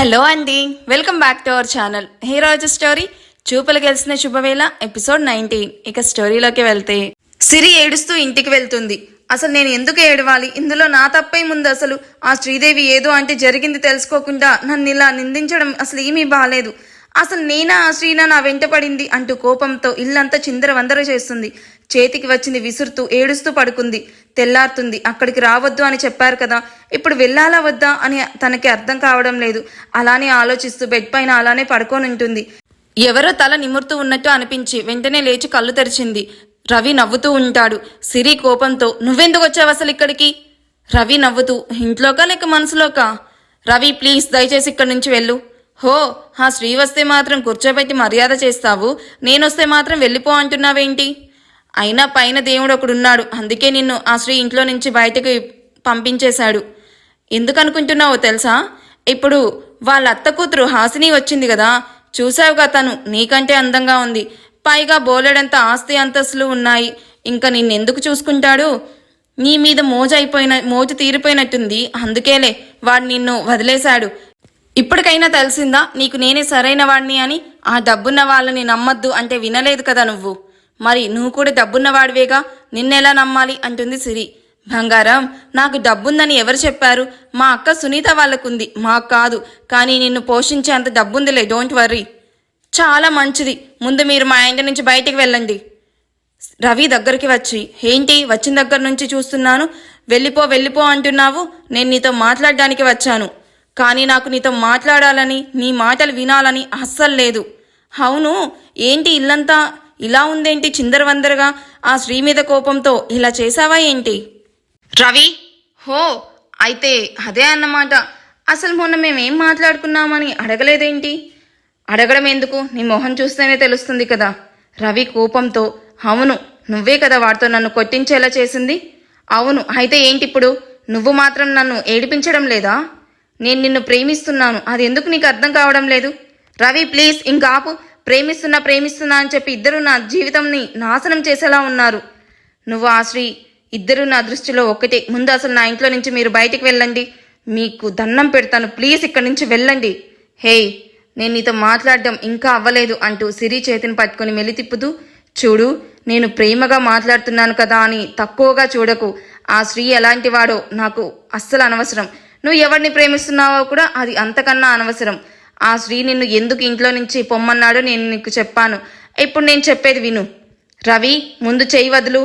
Hello అండి, welcome back to our channel. రోజు story చూపులు గెలిచిన శుభవేళ ఎపిసోడ్ 19. ఇక స్టోరీలోకి వెళ్తే సిరి ఏడుస్తూ ఇంటికి వెళ్తుంది. అసలు నేను ఎందుకు ఏడవాలి? ఇందులో నా తప్పే ముందు. అసలు ఆ శ్రీదేవి ఏదో అంటే జరిగింది తెలుసుకోకుండా నన్ను ఇలా నిందించడం అసలు ఏమీ బాలేదు. అసలు నేనా ఆ శ్రీనా నా వెంట పడింది అంటూ కోపంతో ఇల్లంతా చిందరవందర చేస్తుంది. చేతికి వచ్చింది విసురుతూ ఏడుస్తూ పడుకుంది. తెల్లారుతుంది. అక్కడికి రావద్దు అని చెప్పారు కదా, ఇప్పుడు వెళ్ళాలా వద్దా అని తనకి అర్థం కావడం లేదు. అలానే ఆలోచిస్తూ బెడ్ పైన అలానే పడుకొని ఉంటుంది. ఎవరో తల నిమురుతూ ఉన్నట్టు అనిపించి వెంటనే లేచి కళ్ళు తెరిచింది. రవి నవ్వుతూ ఉంటాడు. సిరి కోపంతో నువ్వెందుకు వచ్చావు అసలు ఇక్కడికి? రవి నవ్వుతూ ఇంట్లోకా లేక మనసులోకా? రవి ప్లీజ్ దయచేసి ఇక్కడి నుంచి వెళ్ళు. హో, ఆ శ్రీ వస్తే మాత్రం కూర్చోబెట్టి మర్యాద చేస్తావు, నేనొస్తే మాత్రం వెళ్ళిపో అంటున్నావేంటి? అయినా పైన దేవుడు ఒకడున్నాడు, అందుకే నిన్ను ఆ శ్రీ ఇంట్లో నుంచి బయటకు పంపించేశాడు. ఎందుకనుకుంటున్నావో తెలుసా? ఇప్పుడు వాళ్ళ అత్త కూతురు హాసిని వచ్చింది కదా, చూసావుగా, తను నీకంటే అందంగా ఉంది. పైగా బోలెడంత ఆస్తి అంతస్తులు ఉన్నాయి. ఇంకా నిన్నెందుకు చూసుకుంటాడు? నీ మీద మోజు తీరిపోయినట్టుంది. అందుకేలే వాడు నిన్ను వదిలేశాడు. ఇప్పటికైనా తెలిసిందా నీకు నేనే సరైన వాడిని అని? ఆ డబ్బున్న వాళ్ళని నమ్మద్దు అంటే వినలేదు కదా నువ్వు. మరి నువ్వు కూడా డబ్బున్నవాడివేగా, నిన్నెలా నమ్మాలి అంటుంది సిరి. బంగారం, నాకు డబ్బుందని ఎవరు చెప్పారు? మా అక్క సునీత వాళ్ళకుంది, మాకు కాదు. కానీ నిన్ను పోషించే అంత డబ్బుందిలే, డోంట్ వర్రీ. చాలా మంచిది, ముందు మీరు మా ఇంటి నుంచి బయటికి వెళ్ళండి. రవి దగ్గరికి వచ్చి ఏంటి వచ్చిన దగ్గర నుంచి చూస్తున్నాను, వెళ్ళిపో అంటున్నావు. నేను నీతో మాట్లాడడానికి వచ్చాను, కానీ నాకు నీతో మాట్లాడాలని, నీ మాటలు వినాలని అస్సలు లేదు. అవును, ఏంటి ఇల్లంతా ఇలా ఉందేంటి చిందరవందరగా? ఆ శ్రీ మీద కోపంతో ఇలా చేసావా ఏంటి? రవి, హో అయితే అదే అన్నమాట. అసలు మొన్న మేమేం మాట్లాడుకున్నామని అడగలేదేంటి? అడగడం ఎందుకు, నీ మొహం చూస్తేనే తెలుస్తుంది కదా. రవి కోపంతో అవును, నువ్వే కదా వాడితో నన్ను కొట్టించేలా చేసింది. అవును, అయితే ఏంటిప్పుడు? నువ్వు మాత్రం నన్ను ఏడిపించడం లేదా? నేను నిన్ను ప్రేమిస్తున్నాను, అది ఎందుకు నీకు అర్థం కావడం లేదు? రవి ప్లీజ్ ఇంకా ఆపు. ప్రేమిస్తున్నా అని చెప్పి ఇద్దరు నా జీవితంని నాశనం చేసేలా ఉన్నారు. నువ్వు ఆ శ్రీ ఇద్దరు నా దృష్టిలో ఒకటే. ముందు అసలు నా ఇంట్లో నుంచి మీరు బయటికి వెళ్ళండి, మీకు దండం పెడతాను, ప్లీజ్ ఇక్కడి నుంచి వెళ్ళండి. హే, నేను నీతో మాట్లాడడం ఇంకా అవ్వలేదు అంటూ సిరి చేతిని పట్టుకొని మెలి తిప్పుతూ, చూడు, నేను ప్రేమగా మాట్లాడుతున్నాను కదా అని తక్కువగా చూడకు. ఆ శ్రీ ఎలాంటి వాడో నాకు అస్సలు అనవసరం. నువ్వు ఎవరిని ప్రేమిస్తున్నావో కూడా అది అంతకన్నా అనవసరం. ఆ శ్రీ నిన్ను ఎందుకు ఇంట్లో నుంచి పొమ్మన్నాడో నేను నీకు చెప్పాను. ఇప్పుడు నేను చెప్పేది విను. రవి, ముందు చెయ్యి వదులు.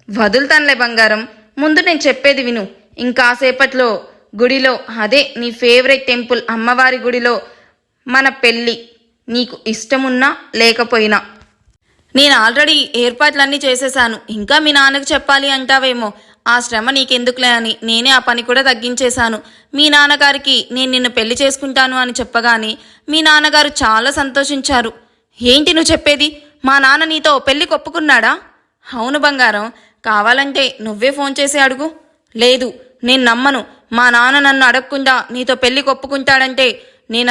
వదులుతానులే బంగారం, ముందు నేను చెప్పేది విను. ఇంకాసేపట్లో గుడిలో, అదే నీ ఫేవరెట్ టెంపుల్ అమ్మవారి గుడిలో మన పెళ్ళి, నీకు ఇష్టమున్నా లేకపోయినా. నేను ఆల్రెడీ ఏర్పాట్లన్నీ చేసేశాను. ఇంకా మీ నాన్నకు చెప్పాలి అంటావేమో. ఆ శ్రమ నీకెందుకులే అని నేనే ఆ పని కూడా తగ్గించేశాను. మీ నాన్నగారికి నేను నిన్ను పెళ్లి చేసుకుంటాను అని చెప్పగానే మీ నాన్నగారు చాలా సంతోషించారు. ఏంటి నువ్వు చెప్పేది? మా నాన్న నీతో పెళ్లికి ఒప్పుకున్నాడా? అవును బంగారం, కావాలంటే నువ్వే ఫోన్ చేసి అడుగు. లేదు, నేను నమ్మను. మా నాన్న నన్ను అడగకుండా నీతో పెళ్లికి ఒప్పుకుంటాడంటే నేను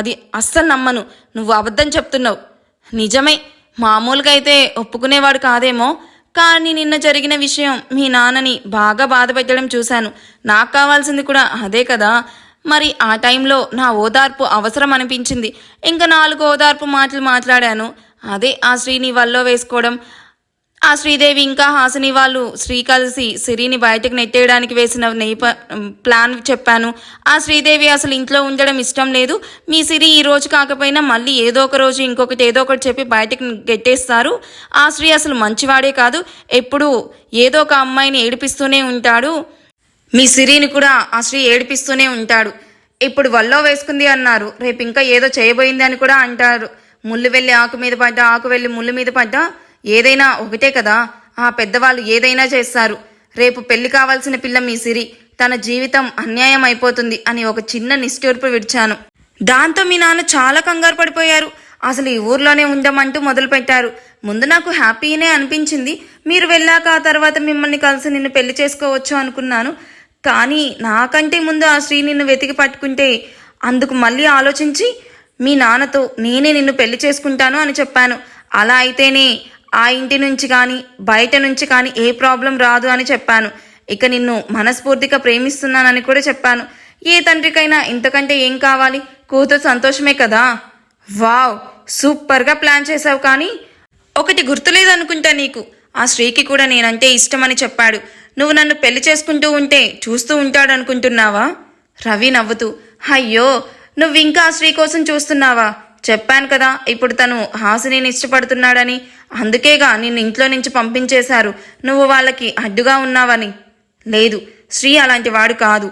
అది అస్సలు నమ్మను. నువ్వు అబద్ధం చెప్తున్నావు. నిజమే, మామూలుగా అయితే ఒప్పుకునేవాడు కాదేమో, కానీ నిన్న జరిగిన విషయం మీ నాన్నని బాగా బాధపెట్టడం చూశాను. నాకు కావాల్సింది కూడా అదే కదా. మరి ఆ టైంలో నా ఓదార్పు అవసరం అనిపించింది. ఇంకా 4 ఓదార్పు మాటలు మాట్లాడాను. అదే ఆ శ్రీని వల్లో వేసుకోవడం. ఆ శ్రీదేవి ఇంకా హాసిని వాళ్ళు శ్రీ కలిసి సిరిని బయటకు నెట్టేయడానికి వేసిన ప్లాన్ చెప్పాను. ఆ శ్రీదేవి అసలు ఇంట్లో ఉండడం ఇష్టం లేదు. మీ సిరి ఈ రోజు కాకపోయినా మళ్ళీ ఏదో ఒక రోజు ఇంకొకటి ఏదో ఒకటి చెప్పి బయటకు గెట్టేస్తారు. ఆ శ్రీ అసలు మంచివాడే కాదు, ఎప్పుడు ఏదో ఒక అమ్మాయిని ఏడిపిస్తూనే ఉంటాడు. మీ సిరిని కూడా ఆ శ్రీ ఏడిపిస్తూనే ఉంటాడు. ఇప్పుడు వల్లో వేసుకుంది అన్నారు, రేపు ఇంకా ఏదో చేయబోయింది అని కూడా అంటారు. ముళ్ళు వెళ్ళి ఆకు మీద పడ్డా, ఆకు వెళ్ళి ముళ్ళు మీద పడ్డా ఏదైనా ఒకటే కదా. ఆ పెద్దవాళ్ళు ఏదైనా చేస్తారు. రేపు పెళ్లి కావాల్సిన పిల్ల మీ సిరి, తన జీవితం అన్యాయం అయిపోతుంది అని ఒక చిన్న నిష్ఠూర్పు విడిచాను. దాంతో మీ నాన్న చాలా కంగారు పడిపోయారు. అసలు ఈ ఊర్లోనే ఉండమంటూ మొదలుపెట్టారు. ముందు నాకు హ్యాపీనే అనిపించింది. మీరు వెళ్ళాక ఆ తర్వాత మిమ్మల్ని కలిసి నిన్ను పెళ్లి చేసుకోవచ్చు అనుకున్నాను. కానీ నాకంటే ముందు ఆ శ్రీ నిన్ను వెతికి పట్టుకుంటే అందుకు మళ్ళీ ఆలోచించి మీ నాన్నతో నేనే నిన్ను పెళ్లి చేసుకుంటాను అని చెప్పాను. అలా అయితేనే ఆ ఇంటి నుంచి కానీ బయట నుంచి కానీ ఏ ప్రాబ్లం రాదు అని చెప్పాను. ఇక నిన్ను మనస్ఫూర్తిగా ప్రేమిస్తున్నానని కూడా చెప్పాను. ఏ తండ్రికైనా ఇంతకంటే ఏం కావాలి? కూతురు సంతోషమే కదా. వావ్, సూపర్గా ప్లాన్ చేసావు. కానీ ఒకటి గుర్తులేదనుకుంటా నీకు. ఆ శ్రీకి కూడా నేనంటే ఇష్టమని చెప్పాడు. నువ్వు నన్ను పెళ్లి చేసుకుంటూ ఉంటే చూస్తూ ఉంటాడనుకుంటున్నావా? రవి నవ్వుతూ, అయ్యో, నువ్వింకా ఆ శ్రీ కోసం చూస్తున్నావా? చెప్పాను కదా ఇప్పుడు తను హాసినిని ఇష్టపడుతున్నాడని. అందుకేగా నిన్ను ఇంట్లో నుంచి పంపించేశారు. నువ్వు వాళ్ళకి అడ్డుగా ఉన్నావని. లేదు, శ్రీ అలాంటి వాడు కాదు.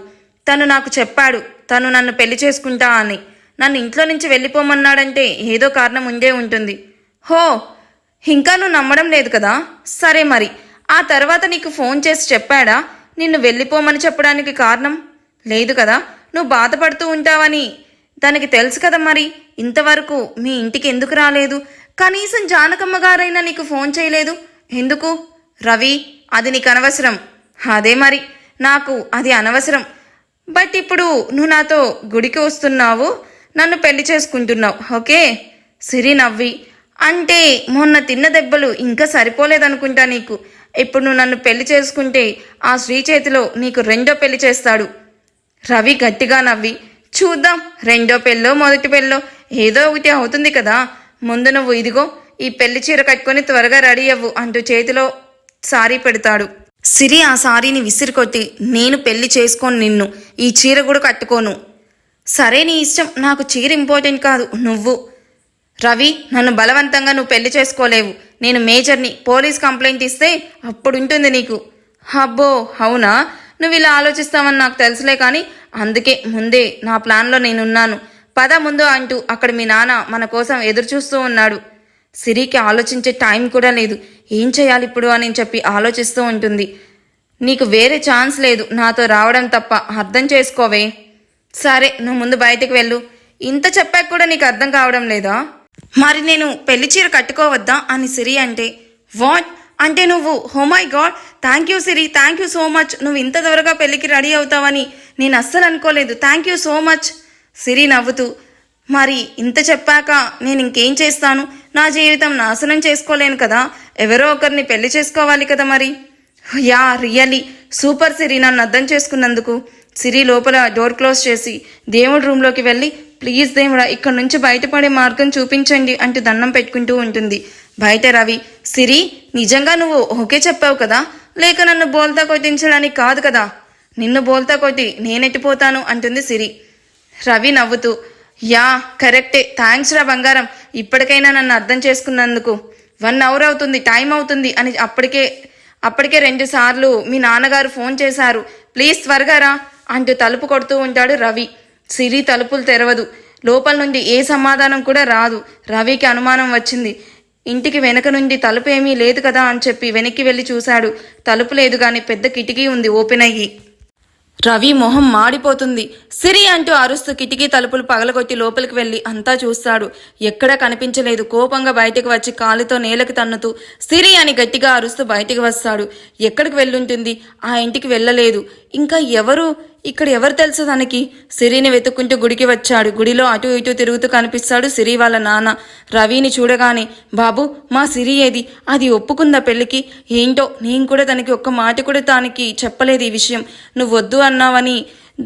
తను నాకు చెప్పాడు తను నన్ను పెళ్లి చేసుకుంటా అని. నన్ను ఇంట్లో నుంచి వెళ్ళిపోమన్నాడంటే ఏదో కారణం ఉండే ఉంటుంది. హో, ఇంకా నువ్వు నమ్మడం లేదు కదా? సరే మరి, ఆ తర్వాత నీకు ఫోన్ చేసి చెప్పాడా నిన్ను వెళ్ళిపోమని చెప్పడానికి కారణం? లేదు కదా. నువ్వు బాధపడుతూ ఉంటావని దానికి తెలుసు కదా. మరి ఇంతవరకు మీ ఇంటికి ఎందుకు రాలేదు? కనీసం జానకమ్మ గారైనా నీకు ఫోన్ చేయలేదు ఎందుకు? రవి, అది నీకు అనవసరం. అదే మరి, నాకు అది అనవసరం. బట్ ఇప్పుడు నువ్వు నాతో గుడికి వస్తున్నావు, నన్ను పెళ్లి చేసుకుంటున్నావు, ఓకే? సిరి నవ్వి, అంటే మొన్న తిన్న దెబ్బలు ఇంకా సరిపోలేదనుకుంటా నీకు. ఇప్పుడు నువ్వు నన్ను పెళ్లి చేసుకుంటే ఆ శ్రీ చేతిలో నీకు రెండో పెళ్లి చేస్తాడు. రవి గట్టిగా నవ్వి, చూద్దాం, రెండో పెళ్ళో మొదటి పెళ్ళో ఏదో ఒకటి అవుతుంది కదా. ముందు నువ్వు ఇదిగో ఈ పెళ్లి చీర కట్టుకొని త్వరగా రెడీ అవ్వు అంటూ చేతిలో సారీ పెడతాడు. సిరి ఆ సారీని విసిరికొట్టి, నేను పెళ్లి చేసుకోను నిన్ను, ఈ చీర కూడా కట్టుకోను. సరే నీ ఇష్టం, నాకు చీర ఇంపార్టెంట్ కాదు, నువ్వు. రవి, నన్ను బలవంతంగా నువ్వు పెళ్లి చేసుకోలేవు. నేను మేజర్ని, పోలీస్ కంప్లైంట్ ఇస్తే అప్పుడుంటుంది నీకు. అబ్బో, అవునా? నువ్వు ఇలా ఆలోచిస్తావని నాకు తెలుసులే, కానీ అందుకే ముందే నా ప్లాన్లో నేనున్నాను. పద ముందు అంటూ అక్కడ మీ నాన్న మన కోసం ఎదురు చూస్తూ ఉన్నాడు. సిరికి ఆలోచించే టైం కూడా లేదు. ఏం చేయాలి ఇప్పుడు అని చెప్పి ఆలోచిస్తూ ఉంటుంది. నీకు వేరే ఛాన్స్ లేదు నాతో రావడం తప్ప, అర్థం చేసుకోవే. సరే, నువ్వు ముందు బయటకు వెళ్ళు. ఇంత చెప్పాక కూడా నీకు అర్థం కావడం లేదా? మరి నేను పెళ్లి చీర కట్టుకోవద్దా అని సిరి అంటే, వాట్ అంటే నువ్వు? Oh my god, thank you Siri, thank you so much. నువ్వు ఇంత త్వరగా పెళ్లికి రెడీ అవుతావని నేను అస్సలు అనుకోలేదు. Thank you so much. Siri నవ్వుతూ, మరి ఇంత చెప్పాక నేను ఇంకేం చేస్తాను? నా జీవితం నాశనం చేసుకోలేను కదా. ఎవరో ఒకరిని పెళ్లి చేసుకోవాలి కదా మరి. యా, రియల్లీ సూపర్ సిరి, నన్ను అర్థం చేసుకున్నందుకు. సిరి లోపల డోర్ క్లోజ్ చేసి దేవుడి రూమ్లోకి వెళ్ళి, ప్లీజ్ దేవుడా, ఇక్కడ నుంచి బయటపడే మార్గం చూపించండి అంటూ దండం పెట్టుకుంటూ ఉంటుంది. బయట రవి, సిరి, నిజంగా నువ్వు ఓకే చెప్పావు కదా? లేక నన్ను బోల్తా కొట్టించడానికి కాదు కదా? నిన్ను బోల్తా కొట్టి నేనెట్టిపోతాను అంటుంది సిరి. రవి నవ్వుతూ, యా కరెక్టే, థ్యాంక్స్ రా బంగారం, ఇప్పటికైనా నన్ను అర్థం చేసుకున్నందుకు. 1 అవర్ అవుతుంది, టైం అవుతుంది అని అప్పటికే 2 సార్లు మీ నాన్నగారు ఫోన్ చేశారు, ప్లీజ్ త్వరగా రా అంటూ తలుపు కొడుతూ ఉంటాడు రవి. సిరి తలుపులు తెరవదు. లోపల నుండి ఏ సమాధానం కూడా రాదు. రవికి అనుమానం వచ్చింది. ఇంటికి వెనక నుండి తలుపు ఏమీ లేదు కదా అని చెప్పి వెనక్కి వెళ్ళి చూశాడు. తలుపు లేదు, కానీ పెద్ద కిటికీ ఉంది ఓపెన్ అయ్యి. రవి మొహం మాడిపోతుంది. సిరి అంటూ అరుస్తూ కిటికీ తలుపులు పగలగొట్టి లోపలికి వెళ్ళి అంతా చూస్తాడు. ఎక్కడా కనిపించలేదు. కోపంగా బయటకు వచ్చి కాలుతో నేలకు తన్నుతూ సిరి అని గట్టిగా అరుస్తూ బయటికి వస్తాడు. ఎక్కడికి వెళ్ళుంటుంది? ఆ ఇంటికి వెళ్ళలేదు. ఇంకా ఇక్కడ ఎవరు తెలుసు తనకి? సిరిని వెతుక్కుంటూ గుడికి వచ్చాడు. గుడిలో అటు ఇటు తిరుగుతూ కనిపిస్తాడు సిరి వాళ్ళ నాన్న. రవిని చూడగానే, బాబు, మా సిరి ఏది? అది ఒప్పుకుందా పెళ్ళికి? ఏంటో, నేను కూడా తనకి ఒక్క మాట కూడా దానికి చెప్పలేదు ఈ విషయం. నువ్వు వద్దు అన్నావని,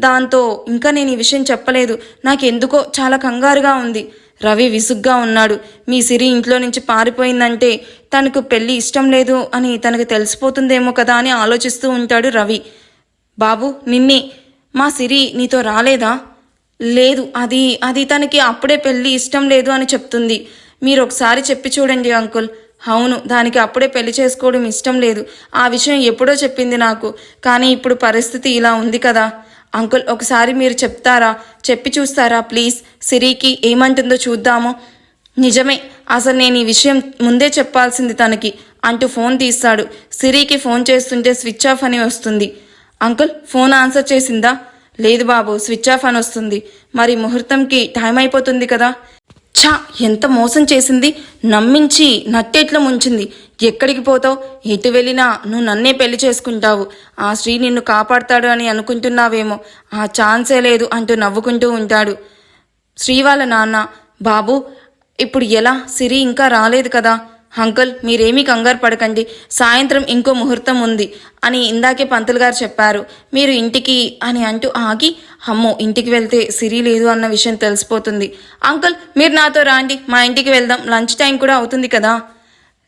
దాంతో ఇంకా నేను ఈ విషయం చెప్పలేదు. నాకెందుకో చాలా కంగారుగా ఉంది. రవి విసుగ్గా ఉన్నాడు. మీ సిరి ఇంట్లో నుంచి పారిపోయిందంటే తనకు పెళ్ళి ఇష్టం లేదు అని తనకు తెలిసిపోతుందేమో కదా అని ఆలోచిస్తూ ఉంటాడు రవి. బాబు, నిన్నే, మా సిరి నీతో రాలేదా? లేదు, అది తనకి అప్పుడే పెళ్ళి ఇష్టం లేదు అని చెప్తుంది. మీరు ఒకసారి చెప్పి చూడండి అంకుల్. అవును, దానికి అప్పుడే పెళ్లి చేసుకోవడం ఇష్టం లేదు. ఆ విషయం ఎప్పుడో చెప్పింది నాకు. కానీ ఇప్పుడు పరిస్థితి ఇలా ఉంది కదా అంకుల్, ఒకసారి మీరు చెప్తారా? చెప్పి చూస్తారా ప్లీజ్? సిరికి ఏమంటుందో చూద్దాము. నిజమే, అసలు నేను ఈ విషయం ముందే చెప్పాల్సింది తనకి అంటూ ఫోన్ తీస్తాడు. సిరికి ఫోన్ చేస్తుంటే స్విచ్ ఆఫ్ అని వస్తుంది. అంకుల్, ఫోన్ ఆన్సర్ చేసిందా? లేదు బాబు, స్విచ్ ఆఫ్ అని వస్తుంది. మరి ముహూర్తంకి టైం అయిపోతుంది కదా. ఛా, ఎంత మోసం చేసింది! నమ్మించి నట్టేట్లో ముంచింది. ఎక్కడికి పోతావు? ఎటు వెళ్ళినా నువ్వు నన్నే పెళ్లి చేసుకుంటావు. ఆ శ్రీ నిన్ను కాపాడుతాడు అని అనుకుంటున్నావేమో, ఆ ఛాన్సే లేదు అంటూ నవ్వుకుంటూ ఉంటాడు. శ్రీ వాళ్ళ నాన్న, బాబు ఇప్పుడు ఎలా? సిరి ఇంకా రాలేదు కదా. అంకుల్ మీరేమీ కంగారు పడకండి, సాయంత్రం ఇంకో ముహూర్తం ఉంది అని ఇందాకే పంతులు గారు చెప్పారు. మీరు ఇంటికి అని అంటూ ఆగి, అమ్మో ఇంటికి వెళ్తే సిరి లేదు అన్న విషయం తెలిసిపోతుంది. అంకుల్ మీరు నాతో రాండి, మా ఇంటికి వెళ్దాం, లంచ్ టైం కూడా అవుతుంది కదా.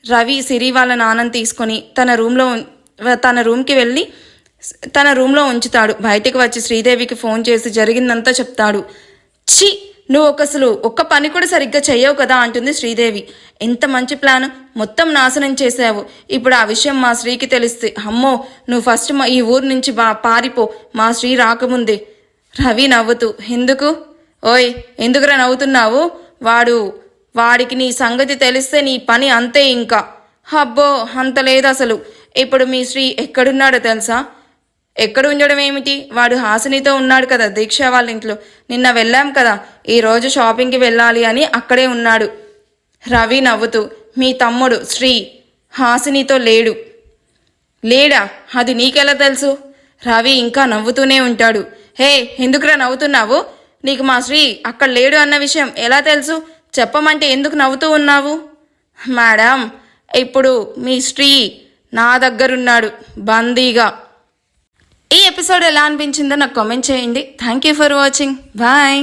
రవి సిరి వాళ్ళ నాన్నని తీసుకొని తన రూమ్కి వెళ్ళి తన రూమ్లో ఉంచుతాడు. బయటికి వచ్చి శ్రీదేవికి ఫోన్ చేసి జరిగిందంతా చెప్తాడు. ఛీ, నువ్వు అసలు ఒక్క పని కూడా సరిగ్గా చెయ్యవు కదా అంటుంది శ్రీదేవి. ఎంత మంచి ప్లాన్, మొత్తం నాశనం చేసావు. ఇప్పుడు ఆ విషయం మా శ్రీకి తెలిస్తే అమ్మో నువ్వు ఫస్ట్ ఈ ఊరు నుంచి పారిపో, మా శ్రీ రాకముందే. రవి నవ్వుతూ, ఎందుకు ఓయ్ ఎందుకురా నవ్వుతున్నావు? వాడికి నీ సంగతి తెలిస్తే నీ పని అంతే ఇంకా. అబ్బో అంత లేదు అసలు. ఇప్పుడు మీ శ్రీ ఎక్కడున్నాడో తెలుసా? ఎక్కడ ఉండడం ఏమిటి, వాడు హాసినితో ఉన్నాడు కదా దీక్ష వాళ్ళ ఇంట్లో. నిన్న వెళ్ళాం కదా, ఈరోజు షాపింగ్కి వెళ్ళాలి అని అక్కడే ఉన్నాడు. రవి నవ్వుతూ, మీ తమ్ముడు శ్రీ హాసినితో లేడా? అది నీకెలా తెలుసు? రవి ఇంకా నవ్వుతూనే ఉంటాడు. హే ఎందుకురా నవ్వుతున్నావు? నీకు మా శ్రీ అక్కడ లేడు అన్న విషయం ఎలా తెలుసు? చెప్పమంటే ఎందుకు నవ్వుతూ ఉన్నావు? మేడం, ఇప్పుడు మీ శ్రీ నా దగ్గరున్నాడు బందీగా. ఈ ఎపిసోడ్ ఎలా అనిపించిందో నాకు కామెంట్ చేయండి. Thank you for watching. Bye.